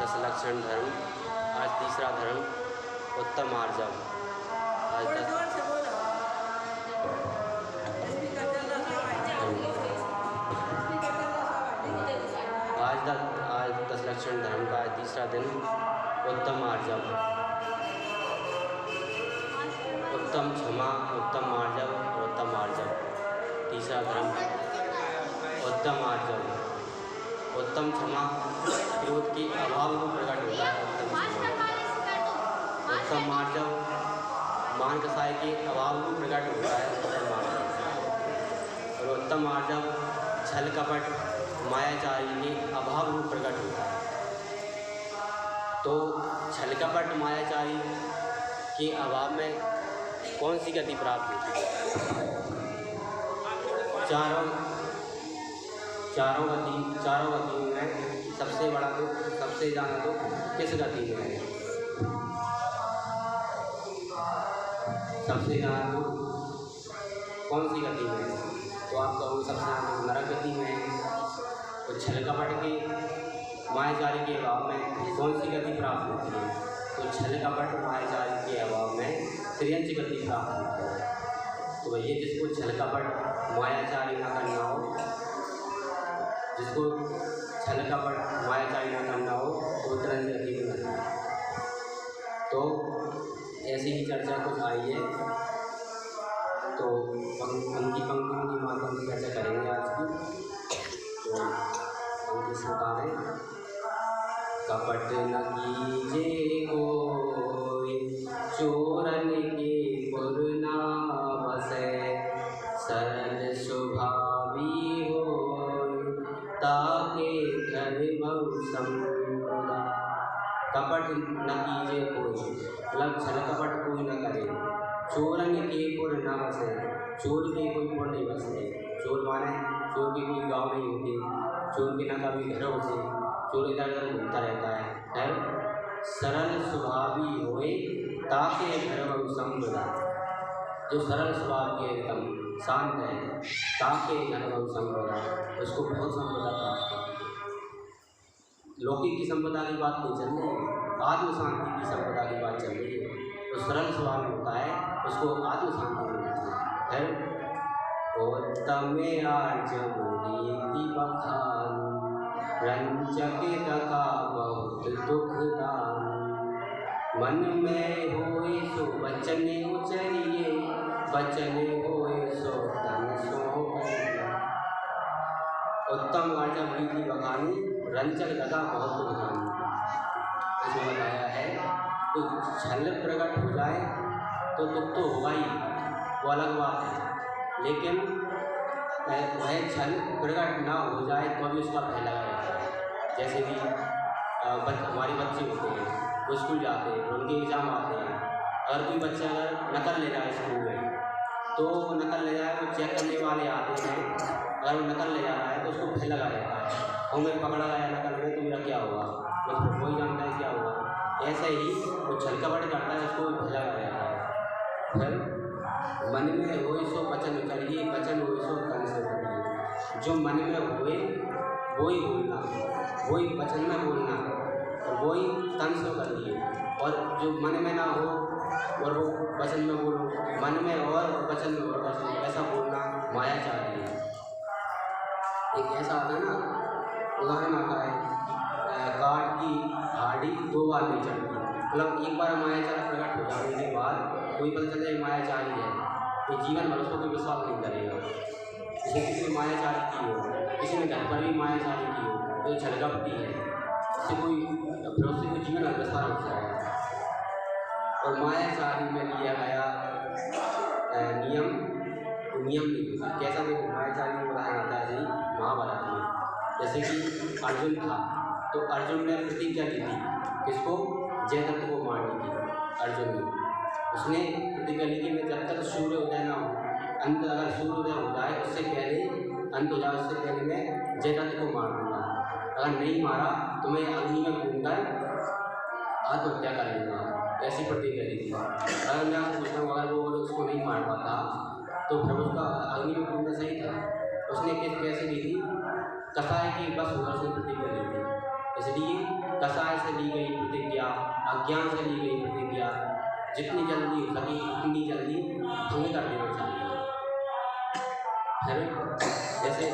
10 लक्षण धर्म। आज तीसरा धर्म उत्तम आर्जव। आज 10 लक्षण धर्म का तीसरा दिन उत्तम आर्जव। उत्तम क्षमा, उत्तम आर्जव और उत्तम आर्जव। तीसरा धर्म उत्तम आर्जव। उत्तम क्षमा क्रोध के अभाव को प्रकट होता है। उत्तम आर्जव मान कसाय के अभाव को प्रकट होता है। उत्तम आर्जव। और उत्तम आर्जव छल कपट मायाचारी के अभाव रूप प्रकट होता है। तो छल कपट मायाचारी के अभाव में कौन सी गति प्राप्त होती है? चारों गतियों में सबसे बड़ा तो सबसे ज़्यादा तो किस गति में है? सबसे ज़्यादा तो कौन सी गति में है? तो आप कहोगे सबसे ज़्यादा नरक गति में है। तो छल कपट के मायाचारी के अभाव में कौन सी गति प्राप्त होती है? तो छल कपट मायाचारी के अभाव में त्रियंच गति प्राप्त होती है। तो भैया जिसको छल कपट मायाचारी न करना हो, जिसको छल कपट मायाचारी न करना हो तो त्रियंच गति में करना है। तो ऐसी ही चर्चा कुछ आई है, तो उनकी पंक्तियों के माध्यम से चर्चा करेंगे आज की। तो उनकी श्रोता है, कपट न कीजे कोई चोरन के पुर ना बसे, सरल स्वभावी होय ताके घर बहु संपदा। कपट न कीजे कोई मतलब छल कपट कोई न करे। चोरन के पुर ना बसे, चोर के कोई पुर नहीं बसते। चोर माने चोर के कोई गाँव नहीं होती, चोर के ना कभी घर होते, चोर इधर उधर घूमता रहता है। सरल स्वभावी होए ताके घर बहु संपदा। जो सरल स्वभाव के एकदम शांत है, ताके घर बहु संपदा, उसको बहुत संपदा प्राप्त होती है। लौकिक की संपदा की बात नहीं चल रही है, आत्म शांति की संपदा की बात चल रही है। तो सरल स्वभाव होता है उसको आत्म शांति मिलती है। उत्तमे आर्जव रीति बखान, रंजक दका बहुत दुख दान। मन में होए सो बचन उचरिए, बचन होए सो तन सो करिए। उत्तम आर्जव रीति बखानी, रंजक दका बहुत दुख दान। इसमें बताया है तो छल प्रकट हो जाए तो दुख तो होगा ही, वो अलग बात है। लेकिन वह छल प्रकट ना हो जाए तो भी उसका भय लगा रहता है। जैसे कि हमारे बच्चे होते हैं, वो स्कूल जाते हैं, उनके एग्ज़ाम आते हैं। अगर कोई बच्चा अगर नकल ले जाए स्कूल में, तो नकल ले जाए तो चेक करने वाले आते हैं। अगर वो नकल ले जा रहा है तो उसको भय लगा रहता है, और मैं पकड़ा गया नकल में तो मेरा क्या होगा, मतलब वही जानता है क्या होगा। ऐसे ही वो छल कपट करता है, उसको भय लगा रहता है। फिर मन में होए सो वचन करिए, वचन होए सो तन से करिए। जो मन में होए वही बोलना, वही वचन में बोलना और वही तन से करिए। और जो मन में ना हो और वो वचन में बोलो, मन में और वचन में और वचन ऐसा बोलना मायाचारी है। एक ऐसा आता है ना, उदाहरण आता है, काठ की हाड़ी 2 बार नहीं चढ़ती। मतलब एक बार मायाचार प्रकट हो जाने के बाद कोई पता चले मायाचारी है तो जीवन भर उसको कोई विश्वास नहीं करेगा। जैसे किसी ने मायाचारी की हो, किसी ने घर पर भी मायाचारी की हो, तो ये छलकपटी है, इससे कोई फिर उससे कोई जीवन अग्रसर हो जाएगा। और मायाचारी में लिया गया नियम नहीं होता। कैसा देखो, मायाचारी में बताया जाता है जी महाभारत में। जैसे कि अर्जुन था, तो अर्जुन ने प्रतिज्ञा की थी किसको, जयद्रथ को मारने की। अर्जुन ने उसने प्रतिज्ञा ली कि मैं जब तक सूर्योदय ना हो, अंत अगर सूर्योदय हो जाए उससे पहले, अंत हो जाए उससे पहले मैं जयद्रथ को मार दूँगा। अगर नहीं मारा तो मैं अग्नि में कूदकर आत्महत्या कर लूँगा। ऐसी प्रतिज्ञा ली थी। अगर मैं आपसे पूछता हूँ, अगर वो उसको नहीं मार पाता तो फिर उसका अग्नि में कूदना सही था। उसने कैसे ली थी, कसाय की बस होकर उसने प्रतिज्ञा ली थी। इसलिए कसाय से ली गई प्रतिज्ञा, अज्ञान से ली गई प्रतिज्ञा जितनी जल्दी हो सके उतनी जल्दी भंग कर देना चाहिए। फिर जैसे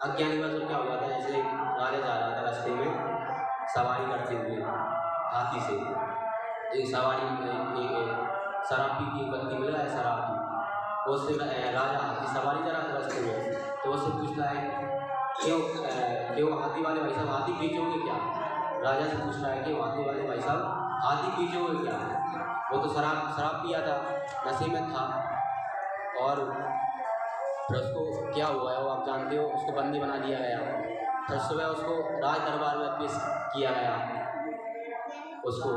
अज्ञानी का तो क्या हो जाता है, जैसे राजा जा रहा था रास्ते में सवारी करते हुए हाथी से, एक सवारी एक शराब पी की व्यक्ति मिला है शराब पी, उससे राजा हाथी सवारी जा रहा था रास्ते में, तो उससे पूछता है क्यों हाथी वाले भाई साहब हाथी पीछोगे क्या? राजा से पूछ रहा है कि हाथी वाले भाई साहब हाथी पीछोगे क्या? वो तो शराब पिया था, नशे में था, और फिर उसको क्या हुआ है वो आप जानते हो, उसको बंदी बना दिया गया। फिर सुबह उसको राज दरबार में पेश किया गया उसको,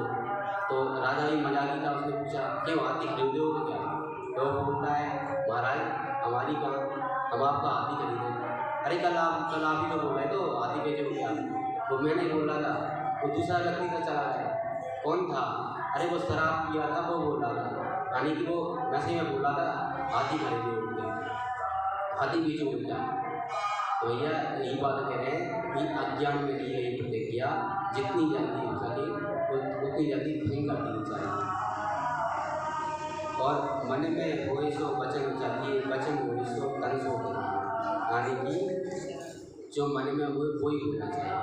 तो राजा भी मजाकी था, उसने पूछा क्यों हाथी खरीदे हो क्या? तो वो बोलता है महाराज हमारी कहाँ, हम आपका हाथी खरीदे। अरे कल आप ही तो बोल रहे तो हाथी बेचो क्या? वो मैं नहीं बोल रहा था, वो दूसरा व्यक्ति था चला गया। कौन था? अरे वो शराब पिया था वो बोल रहा था, यानी कि वो नशे में बोल रहा था हाथी खरीदे हो, हाथी बेचो क्या? तो भैया यही बात कह रहे हैं कि अज्ञान में ली गई प्रतिज्ञा जितनी जल्दी हो सके उतनी जल्दी भंग कर देनी चाहिए। और मन में होए सो वचन चाहिए, वचन होए सो तन सो करिए, यानी कि जो मन में हुए वो ही होना चाहिए।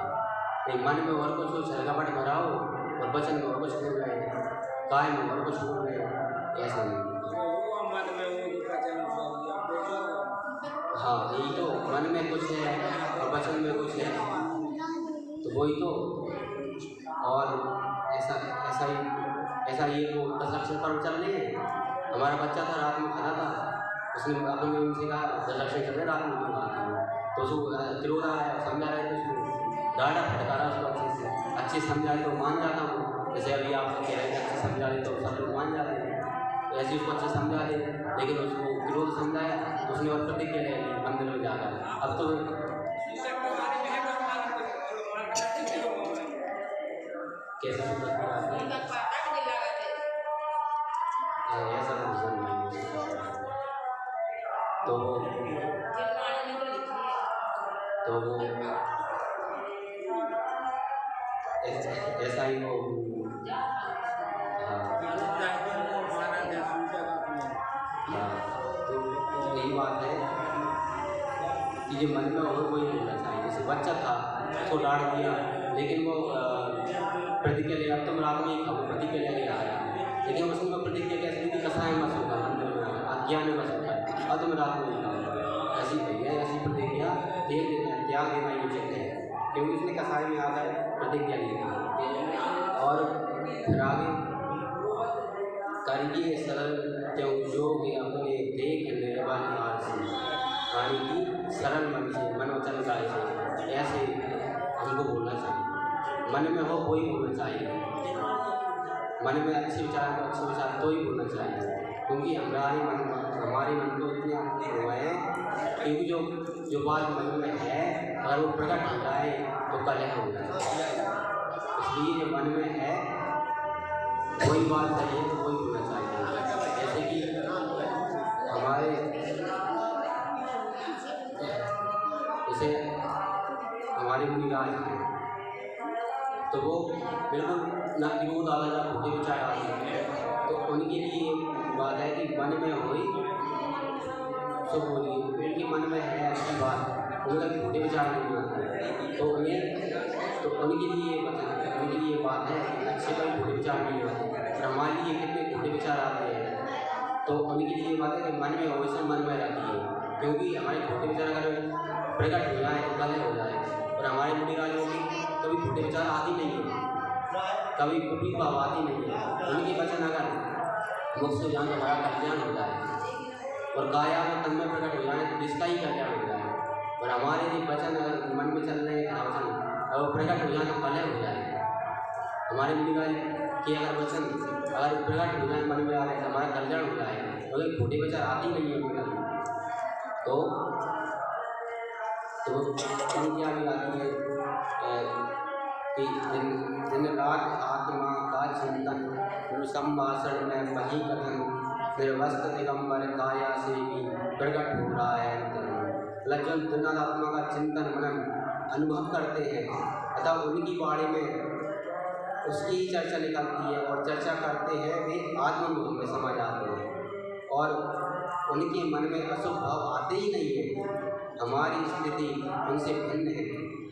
नहीं मन में और कुछ हो छलकपट भराओ और वचन में और कुछ बोल रहे हैं, काय में और कुछ बोल रहे हैं, ऐसा नहीं। हाँ यही तो, मन में कुछ है और वचन में कुछ है, तो वही तो। और ऐसा ही वो 10 लक्षण पर्व चल रहे हैं। हमारा बच्चा था रात में खाना था, उसने अपने उनसे कहा 10 लक्षण चल रहे रात में क्यों खाती हो, तो उसको तिरोधा आया, समझा रहे थे उसको, डांटा फटकारा उसको अच्छे समझाए तो मान जाता हूँ। जैसे अभी आप कह रहे थे अच्छे समझाए तो सब लोग मान जाते हैं, तो ऐसे उसको अच्छे समझा दे, लेकिन उसको विरोध समझाया तो उसने और प्रतिज्ञा ले ली मंदिर में जाकर। अब तो कैसे ऐसा तो वो ऐसा ही वो तो यही बात है कि जो मन में हो वही बोलना चाहिए। जैसे बच्चा था उसको डांट दिया, लेकिन वो प्रतिज्ञा ले, अब तुम रात में ही खाओ, प्रतिज्ञा लेके आया, लेकिन उसमें प्रतिज्ञा कैसे दी थी, कसाय में बस होता मंदिर में अज्ञान में बस होता है, अब तुम रात में ही खाओ, ऐसी भैया ऐसी प्रतिज्ञा दे देना है, त्याग देना ही उचित है, क्योंकि उसने कसाय में आकर प्रतिज्ञा ली थी। और फिर आगे करिए सरल क्यों जो कि अपने देख निर्वाण से, यानी कि सरल मन से मनोचन का ऐसे हमको बोलना चाहिए। मन में हो वही बोलना चाहिए, मन में अच्छे विचार तो अच्छे विचार तो ही बोलना चाहिए, क्योंकि हमारे मन को इतने हुए हैं, क्योंकि जो बात मन में है अगर वो प्रकट हो जाए तो कलह हो जाए, इसलिए जो मन में है वही बात चाहिए तो वही बोलना चाहिए। जैसे कि हमारे मुनिराज हैं, तो वो बिल्कुल ना कि वो दादा जा भूखे विचार आते हैं, तो उनके लिए बात है कि मन में होई सो बोलिए, उनके मन में है अच्छी बात, उनका भूखे विचार नहीं आते, तो उनके लिए उनके लिए बात है कि अच्छे का भूखे विचार नहीं आते, और हमारे लिए कितने भूखे विचार आते हैं, तो उनके लिए बात है कि मन में हो इसे मन में रखिए, क्योंकि हमारे भूखे विचार अगर प्रकट हो जाए तो गलत हो जाए, और हमारे मुनिराजों की कभी भूखे विचार आती नहीं है, कभी कुटी भाव आती नहीं है, उनके वचन अगर मुख से जान तो हमारा कल्याण हो जाए, और काया में तन में प्रकट हो जाए तो जिसका ही कल्याण हो जाए, और हमारे लिए वचन अगर मन में चल रहे हैं वचन अगर प्रकट हो जाए तो कलह हो जाए। हमारे मुनिराज के अगर वचन अगर प्रकट हो जाए मन में आ रहे तो हमारा कल्याण हो जाए, क्योंकि भूखे विचार आती नहीं है उनका, तो क्या भी आती है कि दिन रात आत्मा का चिंतन संभाषण में वही कथन निर्वस्त दिगंबर काया से भी प्रकट हो रहा है। लज्जन दिन आत्मा का चिंतन मनन अनुभव करते हैं अतः उनकी बारे में उसकी ही चर्चा निकलती है और चर्चा करते हैं वे आत्ममुख में समा जाते हैं और उनके मन में अशुभ भाव आते ही नहीं है। हमारी स्थिति उनसे भिन्न है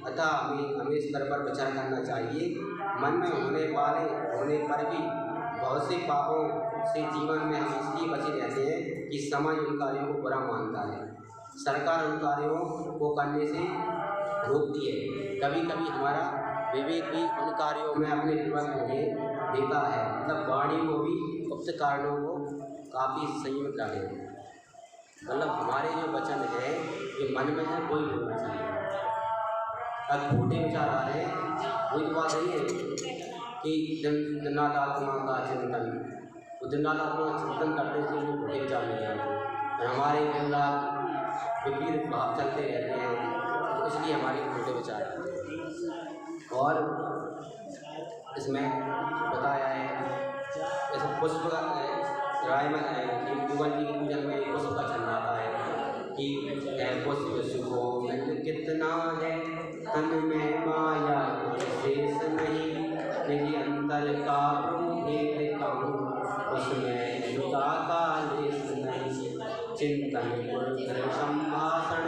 अतः हमें इस स्तर पर विचार करना चाहिए। मन में होने पर भी बहुत से पापों से जीवन में हम इसलिए बचे रहते हैं कि समाज उन कार्यों को बुरा मानता है, सरकार उन कार्यों को करने से रोकती है। कभी कभी हमारा विवेक भी उन कार्यों में अपने विवश होने देता है, मतलब वाणी को भी उक्त कारणों को काफ़ी संयमित रखें। मतलब हमारे जो वचन है ये मन में है कोई बोलना चाहिए। अब खोटे विचार आ रहे हैं वही तो बात नहीं है कि दिनरात आत्मा का चिंतन, वो दिनरात आत्मा का चिंतन करते थे जो खोटे विचार नहीं आते, हमारे दिन रात विपरीत भाव चलते रहते हैं तो इसलिए हमारे खोटे विचार आते हैं। और इसमें बताया है जैसे पुष्प राय में युगल जी की पूजन में पुष्प का चल आता है कि पुष्प सुगोविंद कितना है तन में माया शेष नहीं, निज अंतर का भेद कहूँ उसमें जुदा का लेस नहीं, चिंतन पुरुष संभाषण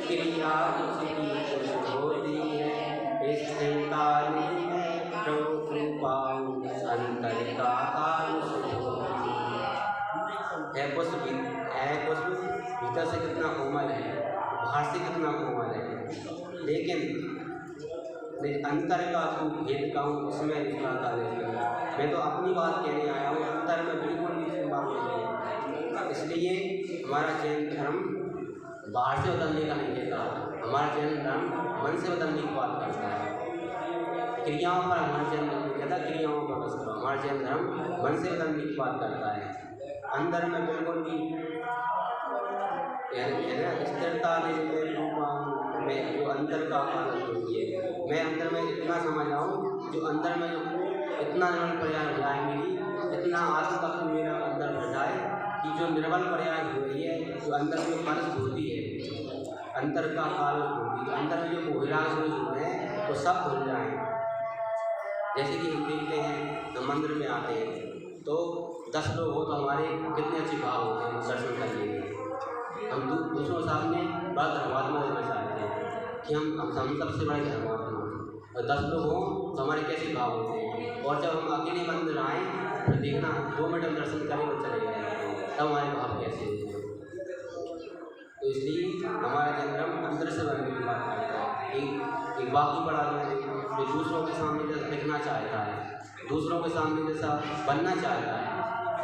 क्रिया उसकी कुछ होती है, स्थिरता में प्रभु पाऊँ अंतर का पुष्प भीतर से कितना कोमल है, बाहर से कितना कोमल है, लेकिन अंतर का भेद कहूँ उसमें इसका मैं तो अपनी बात कहने आया हूँ, अंतर में बिल्कुल भी बात नहीं है। इसलिए हमारा जैन धर्म बाहर से बदलने का नहीं देता, हमारा जैन धर्म मन से बदलने की बात करता है। क्रियाओं पर हमारा जैन धर्म कहता है क्रियाओं पर बस करो, हमारा जैन धर्म मन से बदलने की बात करता है। अंदर में बिल्कुल भी स्थिरता में जो अंदर का आनंद होती है, मैं अंदर में इतना समझ रहा हूँ जो अंदर में जो इतना निर्बल पर्याय हो जाए मेरी, इतना आत्म तत्व मेरा अंदर बढ़ जाए कि जो निर्बल पर्याय हो रही है, जो अंदर में कलश होती है, अंतर का काल होती है, अंदर में जो कोहिराज हो हैं वो सब भूल जाएँ। जैसे कि हम देखते हैं हम मंदिर में आते हैं तो 10 लोग हो तो हमारे कितने अच्छे भाव होते हैं दर्शन करने के, हम दूसरों सामने बड़ा धर्मात्मा देना चाहते हैं कि हम सबसे बड़े धर्मात्मा, और 10 लोग हों तो हमारे कैसे भाव होते हैं। और जब हम अकेले मंदिर आएँ फिर देखना 2 मिनट हम दर्शन करें और चले गए तब हमारे भाव कैसे होते हैं। तो इसलिए हमारा जन्म अंदर से बनने की बात करता है। एक बाकी बड़ा जो दूसरों के सामने जैसा दिखना चाहता है, दूसरों के सामने जैसा बनना चाहता है,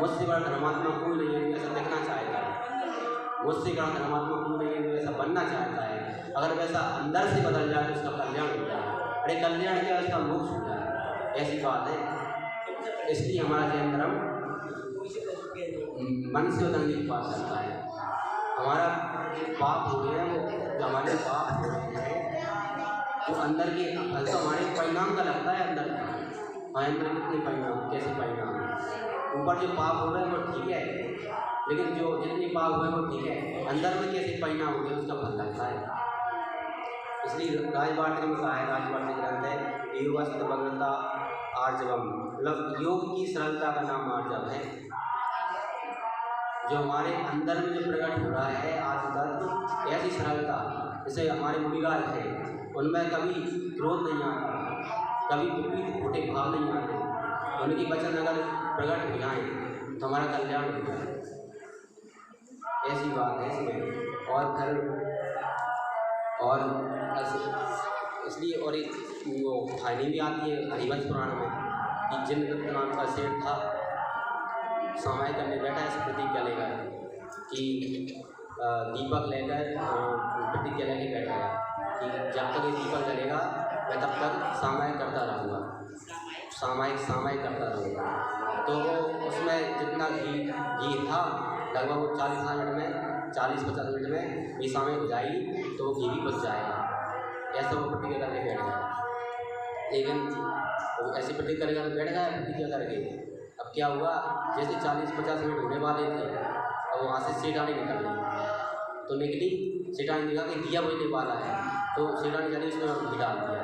मुझसे बड़ा धर्मात्मा कोई नहीं है ऐसा दिखना चाहता है, मुझसे बड़ा धर्मात्मा कोई नहीं है ऐसा बनना चाहता है। अगर वैसा अंदर से बदल जाए तो उसका कल्याण हो जाए, अरे कल्याण क्या उसका मोक्ष हो जाए, ऐसी बात है। इसलिए हमारा जैन धर्म मन से बदलने की बात करता है। हमारा पाप हो गया है, वो जो हमारे पाप हो रहे हैं जो अंदर के फल तो हमारे परिणाम का लगता है, अंदर का हमारे अंदर कितने परिणाम, कैसे परिणाम, ऊपर जो पाप हो रहे हैं वो ठीक है, लेकिन जो जितने पाप हुए वो ठीक है, अंदर में कैसे परिणाम हो गए उसका फल लगता है। इसलिए राजवाटिका में कहा है, राजवाटिका ग्रंथ है योग भगवता आर्जवम, मतलब योग की सरलता का नाम आर्जव है। जो हमारे अंदर में जो प्रकट हो रहा है आज तक ऐसी सरलता, जैसे हमारे मुनिराज है उनमें कभी क्रोध नहीं आता, कभी विपरीत खोटे भाव नहीं आते, उनकी वचन अगर प्रकट हो जाए तो हमारा कल्याण हो जाए, ऐसी बात है इसमें। और फिर और इसलिए और एक वो कहानी भी आती है हरिवंश पुराण में कि जिनदत्त नाम का सेठ था, समय करने बैठा है प्रतिज्ञा लेकर कि दीपक लेकर प्रतिज्ञा लेकर बैठा है कि जब तक ये दीपक जलेगा मैं तब तक सामायिक करता रहूँगा, सामायिक करता रहूँगा। तो वो उसमें जितना घी था लगभग वो 40 मिनट में 40-50 मिनट में भी सामायिक हो जाएगी तो वो घी भी बच जाएगा, ऐसा वो प्रतिज्ञा करके बैठ गया। लेकिन वो ऐसी प्रतिज्ञा करके बैठ गया प्रतिज्ञा करके, अब क्या हुआ जैसे 40-50 मिनट होने वाले थे और वहाँ से सेठानी निकल गई, तो निकली सेठानी निकल के दिया बुझने वाला है तो सेठानी चली उसमें घी डाल दिया।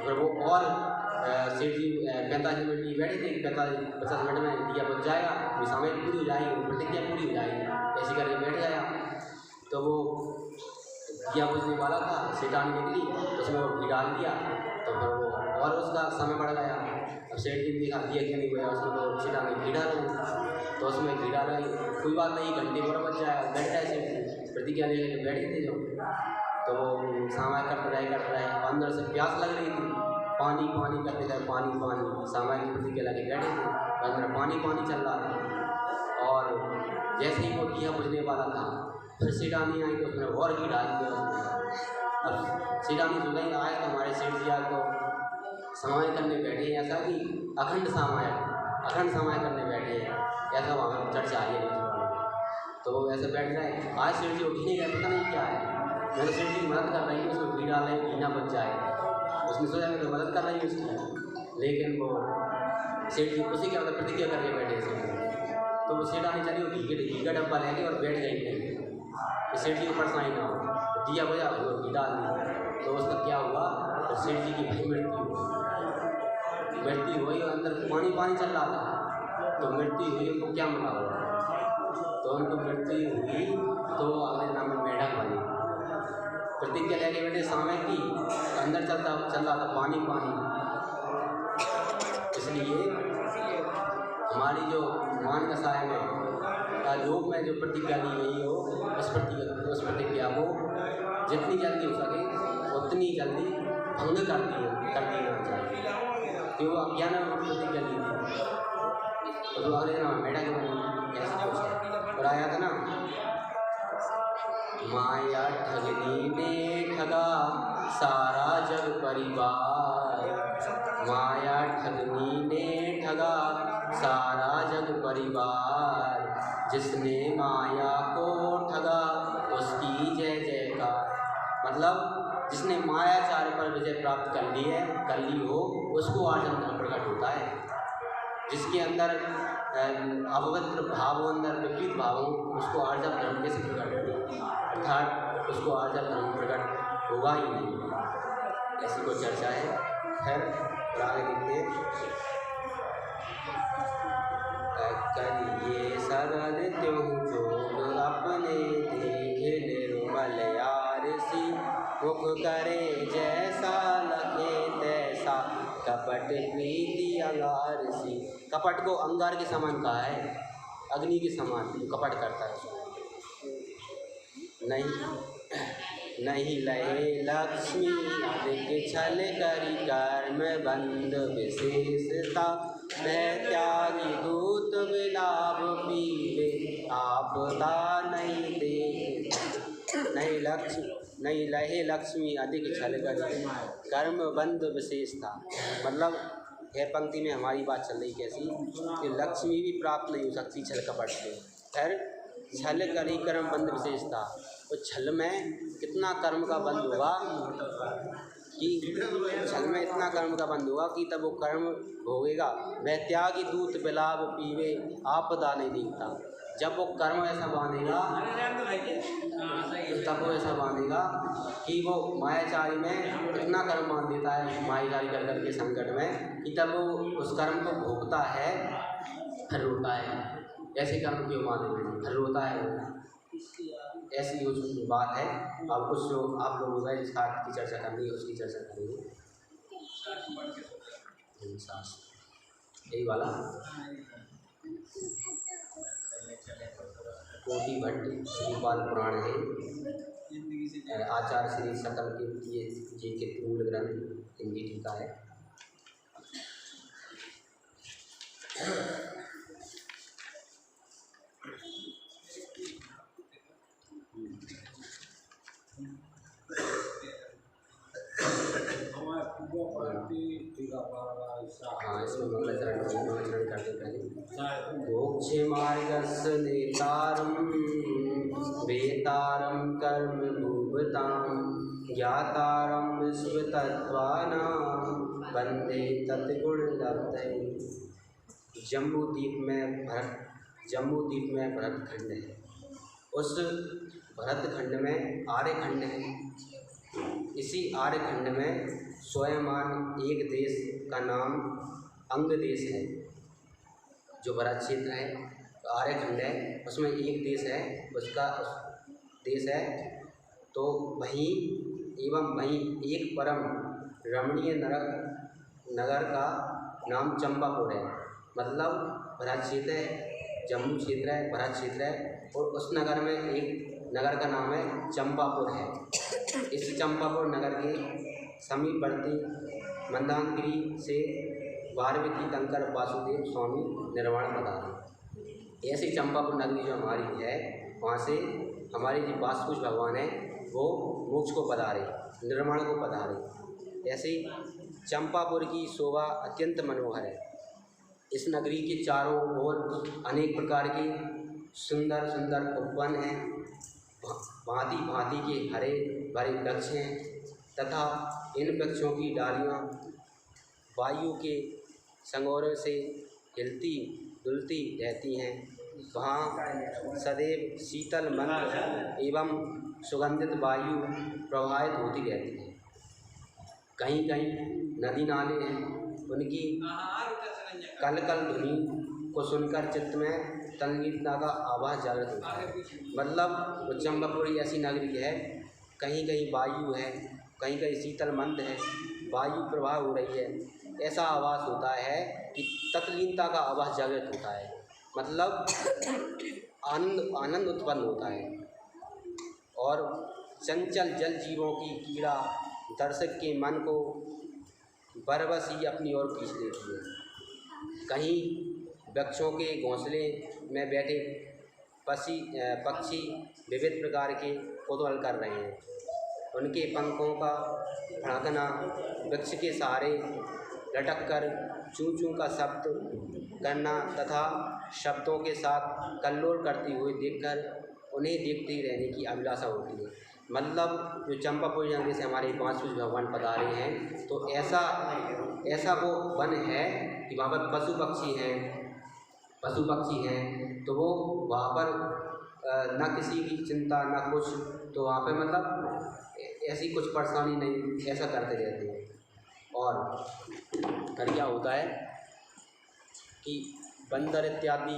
फिर वो और सेठ जी 45 मिनट की बैठे थे, 45-50 मिनट में दिया बुझ जाएगा, वो समय पूरी हो जाएगी, वो प्रतिज्ञा पूरी हो जाएगी, ऐसे करके बैठ गया। तो वो दिया बुझने वाला था, सेठानी निकली तो उसमें वो घी डाल दिया, तो फिर वो और उसका समय बढ़ गया। अब सेठ जी ने देखा दिया क्यों नहीं हुआ, उसमें तो सेठानी घी डाल रही, तो उसमें घी डाल रही, कोई बात नहीं, घंटे भर बच जाएगा, बैठ जाए सेठ जी प्रतिज्ञा लेकर बैठे थे जो। तो वो सामाय करते रहे, अंदर से प्यास लग रही थी, पानी पानी करते रहे, पानी पानी, सामाय की प्रतिज्ञा लगे बैठे थे, अंदर पानी पानी चल रहा था। और जैसे ही वो दिया बुझने वाला था, फिर सेठानी आई तो उसने और घी डाल दिया उसमें। अब सेठानी सुनाई आए तो हमारे सेठ जी आए तो समाय करने बैठे हैं, ऐसा कि अखंड समाय करने बैठे हैं, ऐसा वहाँ चर्चा आई है। तो वो ऐसे बैठ रहे, आज सेठ जी उठ नहीं गए, पता नहीं क्या है, मैंने सेठ जी की मदद कर रही हूँ, उसमें घी डाल रहे, घी ना बच जाए, उसने सोचा मैं तो मदद कर रही हूँ उसकी, लेकिन वो सेठ जी उसी के अंदर प्रतिज्ञा करके बैठे सेठ जी। तो वो सेठानी चली, वो घी का डब्बा लेके और बैठ गई कहीं, तो सेठ जी को परेशानी ना हो, तो दिया बजा और घी डाल दी, तो उसका क्या हुआ, तो सेठ जी की भाई मृत्यु हुई, अंदर पानी पानी चल रहा था, तो मृत्यु हुई, उनको क्या मिला हुआ, तो उनको मृत्यु हुई, तो अगले नाम में मेढक बनी। प्रतिज्ञा लेके बैठे समय की, अंदर चल रहा था पानी पानी। इसलिए हमारी जो मान दशा में योग में जो प्रतिज्ञा ली गई हो, उस प्रतिज्ञा को जितनी जल्दी हो सके उतनी जल्दी भंग कर देना चाहिए, कि वो अज्ञान में प्रतिज्ञा ली थी, तो जो अगले दिन मेढक बनी, ऐसा कुछ है। और आया था ना, माया ठगनी ने ठगा सारा जग परिवार, माया ठगनी ने ठगा सारा जग परिवार, जिसने माया को ठगा उसकी जय जयकार। मतलब जिसने मायाचार पर विजय प्राप्त कर ली हो, उसको आर्जन धर्म प्रकट होता है। जिसके अंदर अपवित्र भाव हो, अंदर विपरीत भाव हो, उसको आर्जव धर्म कैसे प्रकट होगा, अर्थात उसको आर्जव धर्म प्रकट होगा ही नहीं। ऐसी कोई चर्चा है। फिर आगे देखिए, करिए सरल त्यों जोग अपने देखे निर्मल यारसी, मुख करे जैसा लगे तैसा कपट प्रीति अंगार सी। कपट को अंगार के समान कहा है, अग्नि के समान कपट करता है। नहीं लहे लक्ष्मी अधिक छल करी कर्म बंध विशेषता, वह त्यागी दूत विलाप पीवे आपदा नहीं दे। नहीं लहे लक्ष्मी अधिक छल करी कर्म बंध विशेषता, मतलब यह पंक्ति में हमारी बात चल रही कैसी कि लक्ष्मी भी प्राप्त नहीं हो सकती छल कपट से। फिर छल करी कर्म बंध विशेषता, तो छल में कितना कर्म का बंध होगा कि छल में इतना कर्म का बंध होगा कि तब वो कर्म भोगेगा। वह त्यागी दूत बिलाप पीवे आपदा नहीं देखता, जब वो कर्म ऐसा बांधेगा तब वो ऐसा बांधेगा कि वो मायाचारी में इतना कर्म बांध देता है, मायाचारी कर करके संकट में, कि तब वो उस कर्म को भोगता है फिर रोता है। ऐसे कर्म क्यों बांधे फिर रोता है वो, ऐसी कुछ बात है। अब कुछ जो आप लोगों का जिस बात की चर्चा करनी है उसकी चर्चा करेंगे। यही वाला कोटि भट्ट श्रीपाल पुराण है, आचार्य श्री सकल के जी के मूल ग्रंथ हिंदी टीका है। हाँ, इसमें मंगलाचरण करते पहले मोक्षे मार्गस् नेतारं वेतारं कर्म भुवतां ज्ञातारं विश्वतत्त्वानां वन्दे तत्गुणलब्धये। जम्बूद्वीप में भरतखंड है, उस भरतखंड में आर्यखंड है, इसी आर्यखंड में स्वयंमान एक देश का नाम अंग देश है। जो बड़ा क्षेत्र है तो आर्यखंड है, उसमें एक देश है, उसका देश है। तो वहीं एक परम रमणीय नगर का नाम चंपापुर है। मतलब बड़ा क्षेत्र है, जम्मू क्षेत्र है, बड़ा क्षेत्र है, और उस नगर में एक नगर का नाम है चंपापुर है। इस चंपापुर नगर के समीपवर्ती मंदाकिनी से 12वीं तीर्थंकर वासुदेव स्वामी निर्वाण पधारे। ऐसी चंपापुर नगरी जो हमारी है, वहाँ से हमारे जो वासुदेव भगवान है वो मोक्ष को पधारे, निर्वाण को पधारे। ऐसे चंपापुर की शोभा अत्यंत मनोहर है। इस नगरी के चारों ओर अनेक प्रकार के सुंदर सुंदर उपवन हैं, भांति भांति के हरे भरे वृक्ष हैं तथा इन वृक्षों की डालियाँ वायु के संगोरे से हिलती डुलती रहती हैं। वहाँ सदैव शीतल मंद एवं सुगंधित वायु प्रवाहित होती रहती है। कहीं कहीं नदी नाले हैं, उनकी कल कल ध्वनि को सुनकर चित्त में तन्मयता का आभास जागृत होता है। मतलब चंपापुर ऐसी नगरी है, कहीं कहीं वायु है, कहीं कहीं शीतल मंद है, वायु प्रवाह हो रही है, ऐसा आभास होता है कि तत्लीनता का आभास जागृत होता है। मतलब आनंद उत्पन्न होता है। और चंचल जल जीवों की कीड़ा दर्शक के मन को बरबस ही अपनी ओर खींच लेती है। कहीं वृक्षों के घोंसले में बैठे पक्षी विविध प्रकार के कौतूहल कर रहे हैं। उनके पंखों का फड़कना, वृक्ष के सहारे लटक कर चूं चूं का शब्द करना तथा शब्दों के साथ कल्लोल करते हुए देखकर उन्हें देखते ही रहने की अभिलाषा होती है। मतलब जो चंपापुर नगरी से हमारे वासुदेव भगवान पधारे हैं, तो ऐसा वो वन है कि वहाँ पर पशु पक्षी हैं, तो वो वहाँ पर ना किसी की चिंता ना कुछ, तो वहाँ पे मतलब ऐसी कुछ परेशानी नहीं, ऐसा करते रहते हैं। और फिर क्या होता है कि बंदर इत्यादि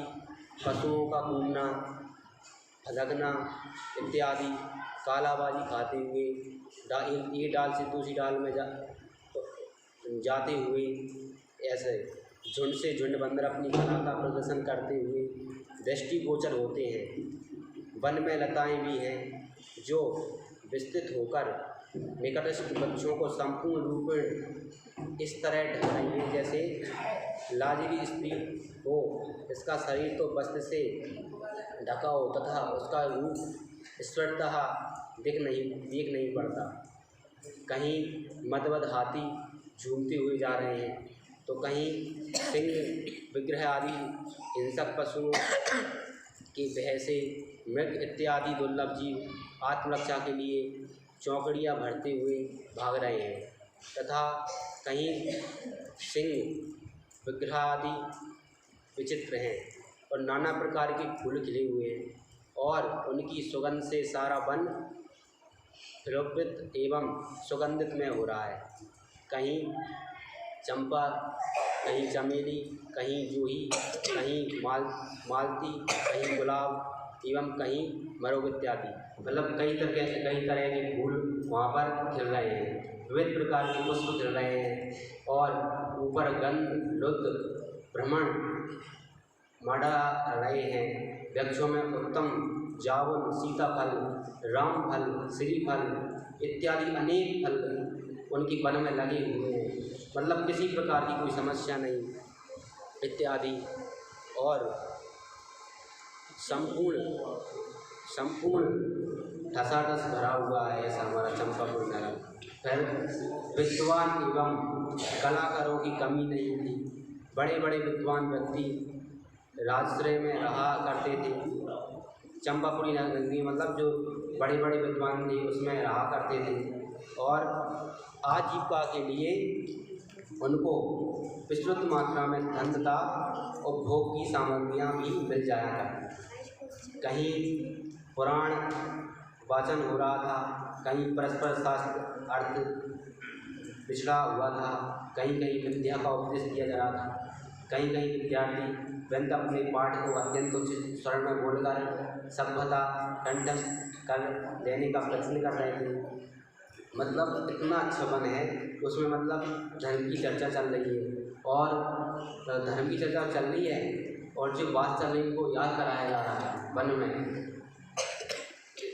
पशुओं का घूमना, भटकना इत्यादि, कालाबाजी खाते हुए एक डाल से दूसरी डाल में जाते हुए, ऐसे झुंड से झुंड बंदर अपनी कला का प्रदर्शन करते हुए दृष्टिगोचर होते हैं। वन में लताएं भी हैं जो विस्तृत होकर निकटस्थ बच्चों को संपूर्ण रूप में इस तरह ढक रही है जैसे लाजरी स्त्री हो। इसका शरीर तो वस्त्र से ढका हो तथा उसका रूप स्फुटतः दिख नहीं पड़ता। कहीं मदमद हाथी झूमते हुए जा रहे हैं, तो कहीं सिंह विग्रह आदि हिंसक पशुओं के भय से मृग इत्यादि दुर्लभ जीव आत्मरक्षा के लिए चौकड़ियाँ भरते हुए भाग रहे हैं तथा कहीं सिंह विग्रह आदि विचित्र हैं और नाना प्रकार के फूल खिले हुए हैं और उनकी सुगंध से सारा वन प्रवृत्त एवं सुगंधित में हो रहा है। कहीं चंपा, कहीं चमेली, कहीं जूही, कहीं मालती, कहीं गुलाब एवं कहीं मरोग इत्यादि। मतलब कई तरह के फूल वहाँ पर खिल रहे हैं, विविध प्रकार के पुष्प खिल रहे हैं और ऊपर गंध लुद्ध भ्रमण मड़ा रहे हैं। वृक्षों में उत्तम जामुन, सीताफल, रामफल, श्रीफल इत्यादि अनेक फल उनकी वन में लगे हुए हैं। मतलब किसी प्रकार की कोई समस्या नहीं इत्यादि। और संपूर्ण ठसाठस भरा हुआ है ऐसा हमारा चंपापुर नगर। फिर विद्वान एवं कलाकारों की कमी नहीं थी। बड़े बड़े विद्वान व्यक्ति राजश्रय में रहा करते थे। चंपापुरी नगरी मतलब जो बड़े बड़े विद्वान थे उसमें रहा करते थे और आजीविका के लिए उनको विस्तृत मात्रा में धन तथा उपभोग की सामग्रियाँ भी मिल जाया करती। कहीं पुराण वाचन हो रहा था, कहीं परस्पर शास्त्र अर्थ पिछड़ा हुआ था, कहीं कहीं विद्या का उपदेश दिया जा रहा था, कहीं कहीं विद्यार्थी वृंद अपने पाठ को अत्यंत उचित स्वर में बोलकर सभ्यता कंठस्थ कर लेने का प्रयत्न कर रहे थे। मतलब इतना अच्छा वन है, उसमें मतलब धर्म की चर्चा चल रही है, और धर्म की चर्चा चल रही है और जो बात चल रही है उनको याद कराया जा रहा है वन में।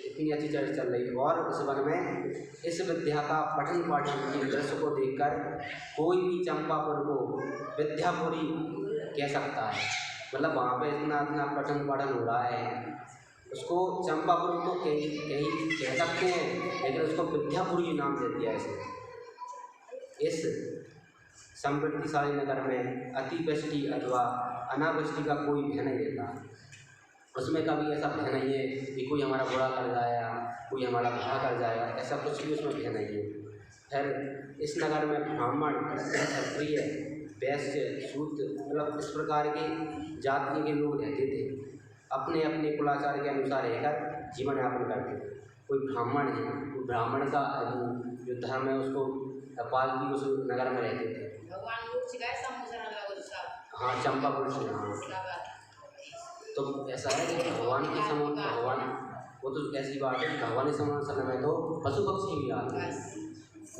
इतनी अच्छी चर्चा चल रही है, और उस वन में इस विद्या का पठन पाठन के दृश्य को देखकर कोई भी चंपापुर को विद्यापुरी कह सकता है। मतलब वहाँ पे इतना इतना पठन पाठन हो रहा है, उसको चंपापुर तो कह सकते हैं, लेकिन उसको विद्यापुरी नाम दे दिया इस समृद्धिशाली नगर में अतिवृष्टि अथवा अनावृष्टि का कोई भय नहीं रहता। उसमें कभी ऐसा भय नहीं है कि कोई हमारा बुरा कर जाएगा, कोई हमारा भला कर जाएगा, ऐसा कुछ भी उसमें भय नहीं है। फिर इस नगर में ब्राह्मण, क्षत्रिय, वैश्य, शूद्र, मतलब इस प्रकार के जाति के लोग रहते थे, अपने अपने कुलाचार के अनुसार रहकर जीवन यापन करते थे। कोई ब्राह्मण है, कोई ब्राह्मण का जो धर्म है उसको पालती उस नगर में रहते थे। हाँ, चंपापुर से। हाँ, तो ऐसा है कि भगवान के समान, भगवान वो तो ऐसी बात है, भगवान के समान समय में तो पशु पक्षी भी आते हैं,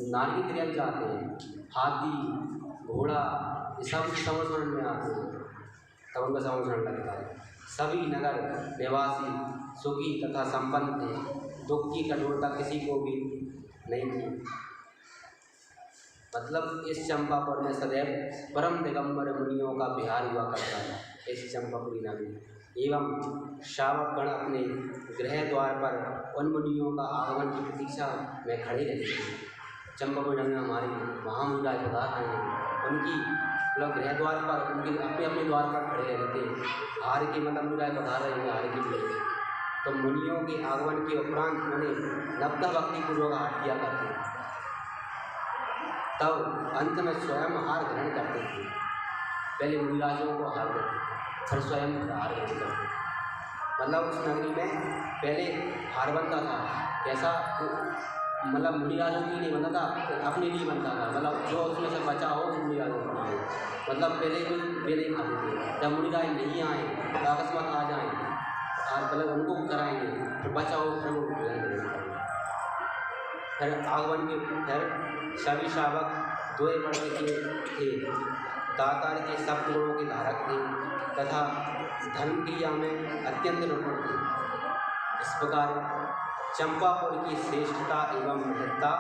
नारी क्रिया जाते हैं, हाथी घोड़ा ये सब समझ में आते हैं, तब उनका समझ लगता है। सभी नगर निवासी सुखी तथा संपन्न थे, दुख की कठोरता किसी को भी नहीं थी। मतलब इस चंपापुर में सदैव परम दिगंबर मुनियों का विहार हुआ करता था, इस चंपापुरी नगरी। एवं श्रावकगण अपने गृह द्वार पर उन मुनियों का आगमन की प्रतीक्षा में खड़े रहते थे। चंपापुरी नगरी में हमारे महामुनिराय पधार रहे हैं, उनकी मतलब गृह द्वार पर उनके अपने अपने द्वार पर खड़े रहते थे। हार के मतलब मुनिराय पधार रहे हैं हार के लिए, तो मुनियों के आगमन के उपरांत उन्हें नब्दा भक्ति पूर्वक हार किया करते थे। तब अंत में स्वयं हार ग्रहण करते थे। पहले मुनिराजों को हार देते थे, फिर स्वयं हार ग्रहण करते थे। मतलब उस नगरी में पहले हार बनता था, कैसा मतलब मुनिराजों के लिए बनता था, अपने लिए बनता था। मतलब जो उसमें से बचा हो मुनिराजों के लिए, मतलब पहले तो वे नहीं खाते थे। जब मुनिराज नहीं आए, अकस्मात आ जाएँ, मतलब उनको कराएंगे, फिर बचा हो फिर वो फिर आगमन के फिर सभी श्रावक दोए वर्ण के थे, दातार के सब गुणों के धारक थे तथा धर्म क्रिया में अत्यंत निपुण थे। इस प्रकार चंपापुर की श्रेष्ठता एवं महत्ता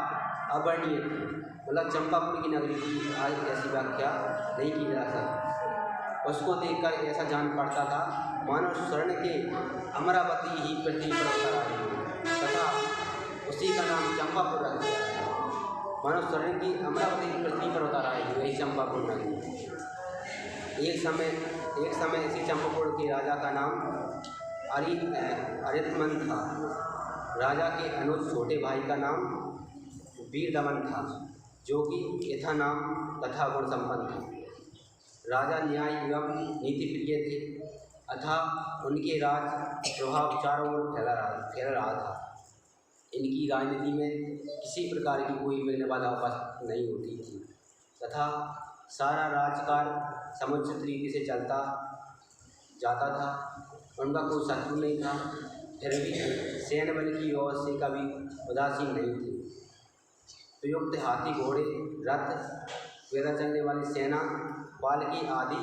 अवर्णीय थी। मतलब चंपापुर की नगरी की आज ऐसी व्याख्या नहीं की जा सकती। उसको देखकर ऐसा जान पड़ता था मानो स्वर्ण के अमरावती ही पृथ्वी पर उतर आई है, तथा उसी का नाम चंपापुर रख दिया है। मानो स्वर्ण की अमरावती की पृथ्वी पर उतर आई है, वही चंपापुर नगरी। एक समय इसी चंपापुर के राजा का नाम अरितमन था। राजा के अनुज छोटे भाई का नाम वीरदमन था, जो कि यथा नाम तथा गुण संपन्न था। राजा न्याय एवं नीति प्रिय थे, अतः उनके राज प्रभाव चारों ओर फैल रहा था। इनकी राजनीति में किसी प्रकार की कोई मिलने वाला उपस्थित नहीं होती थी, तथा सारा राजकाज समुचित रीति से चलता जाता था। उनका कोई शत्रु नहीं था, फिर भी सैन्य बल की ओर से कभी उदासीन नहीं थे। प्रयुक्त हाथी घोड़े रथ पैदल चलने वाली सेना पालकी आदि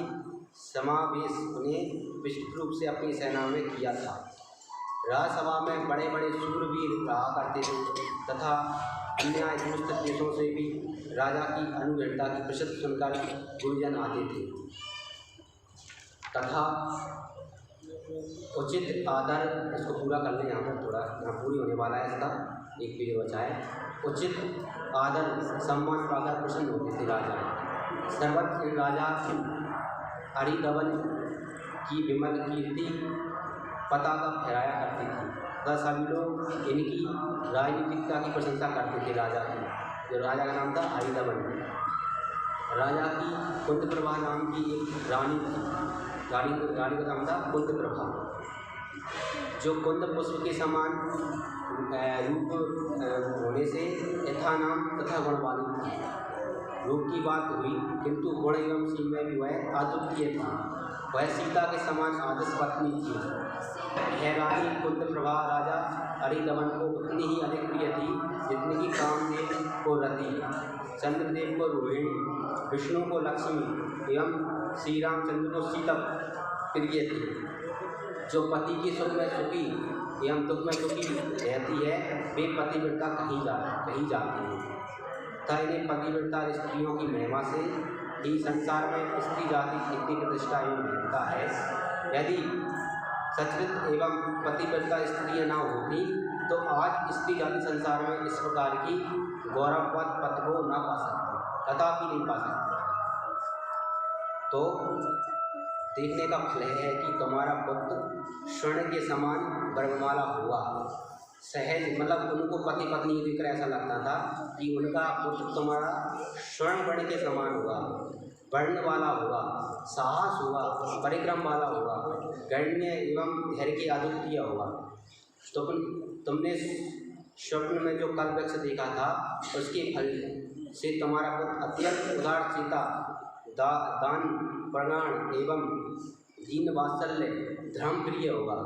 समावेश उन्हें विस्तृत रूप से अपनी सेना में किया था। राज्यसभा में बड़े बड़े शूरवीर रहा करते थे, तथा अन्य दुष्ट देशों से भी राजा की अनुगणता की प्रसिद्ध सुनकर गुरुजन आते थे, तथा उचित आदर, इसको पूरा कर लें यहाँ पर, थोड़ा यहाँ पूरी होने वाला है, इसका एक पेज बचा है। उचित आदर सम्मान पाकर प्रसन्न होते थे राजा। सर्वत्र राजा अरिदवन की विमल कीर्ति पताका फहराया करती थी, तथा सभी लोग इनकी राजनीतिकता की प्रशंसा करते थे राजा की। जो राजा का नाम था अरिदवन। राजा की कुंद प्रभा नाम की एक रानी थी, रानी का नाम था कुंद प्रभा। जो कुंद पुष्प के समान रूप होने से यथा नाम तथा गुण वाली थी। रूप की बात हुई, किंतु गुण एवं शील में भी वह अद्वितीय था। वह सीता के समान आदर्श पत्नी थी। यह रानी कुंद प्रभा राजा हरिदमन को उतनी ही अधिक प्रिय थी जितनी कि कामदेव को रति, चंद्रदेव को रोहिणी, विष्णु को लक्ष्मी एवं श्री रामचंद्र को सीता प्रिय थी। जो पति के सुख में सुखी एवं दुख में दुखी रहती है, वे पतिव्रता कही जाती हैं तथा इन्हें पतिव्रता स्त्रियों की महिमा से ही संसार में स्त्री जाति की इतनी प्रतिष्ठा एवं महत्ता है। यदि सचरित एवं पतिव्रता स्त्रियाँ न होती तो आज स्त्री जाति संसार में इस प्रकार की गौरववत पद को न पा सकती, कदापि नहीं पा सकती। तो देखने का फल है कि तुम्हारा पुत्र स्वर्ण के समान वर्णमाला हुआ। सहज मतलब उनको पति पत्नी देखकर ऐसा लगता था कि उनका पुत्र तुम्हारा स्वर्ण वर्ण के समान हुआ, वर्ण वाला हुआ, साहस हुआ, परिक्रम वाला हुआ, गण्य एवं धैर्य के अद्वितीय हुआ। तुमने स्वप्न में जो कल्पवृक्ष देखा था उसके फल से तुम्हारा पुत्र अत्यंत उदार चेता, दान प्रणाण एवं दीन वात्सल्य धर्म प्रिय होगा।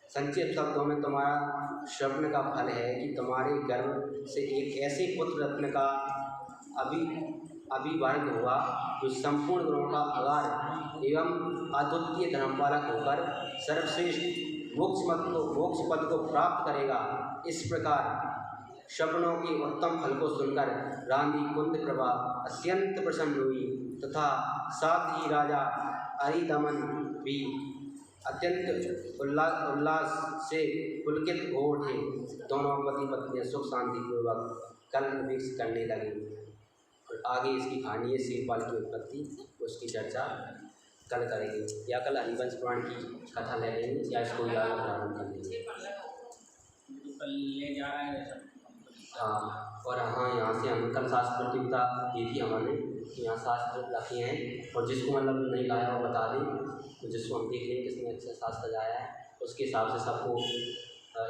संक्षिप्त शब्दों में तुम्हारा स्वप्न का फल है कि तुम्हारे गर्भ से एक ऐसे पुत्र रत्न का अभिवर्ग हुआ जो संपूर्ण गुणों का आधार एवं अद्वितीय धर्मपालक होकर सर्वश्रेष्ठ मोक्ष पद को प्राप्त करेगा। इस प्रकार स्वप्नों के उत्तम फल को सुनकर रानी कुंद प्रभा अत्यंत प्रसन्न हुई तथा साथ ही राजा हरिदमन भी अत्यंत उल्लास से पुलकित हो उठे। दोनों पति पत्नी सुख शांति पूर्वक कल्प वृक्ष करने लगे। और आगे इसकी कहानी है शिवपाल की उत्पत्ति, उसकी चर्चा कल करेंगे या कल हरिवंश पुराण की कथा ले लेंगे या इसको याद प्रारंभ कर लेंगे। हाँ, और हाँ यहाँ से हम कल शास्त्र प्रतियोगिता दी थी हमने, यहाँ शास्त्र रखे हैं और जिसको मतलब नहीं लाया वो बता दें, तो जिसको हम देख लेंगे किसने अच्छा शास्त्र सजाया है उसके हिसाब से सबको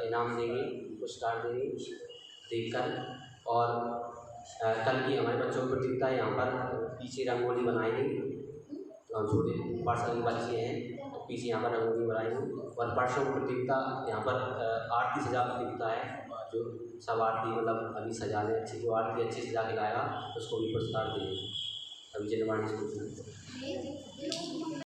इनाम देंगे, पुरस्कार देंगे देखकर। और कल की हमारे बच्चों की प्रतियोगिता है, यहाँ पर पीछे रंगोली बनाएंगे। तो हम छोटे पाठशाला के बच्चे हैं तो पीछे यहाँ पर रंगोली बनाएंगे। और परसों की प्रतियोगिता यहाँ पर आरती सजा प्रतियोगिता है, जो सब आरती मतलब अभी सजा लें अच्छी, जो आरती अच्छी सजा के लाएगा उसको भी पुरस्कार देंगे। अभी जनवाणी स्कूल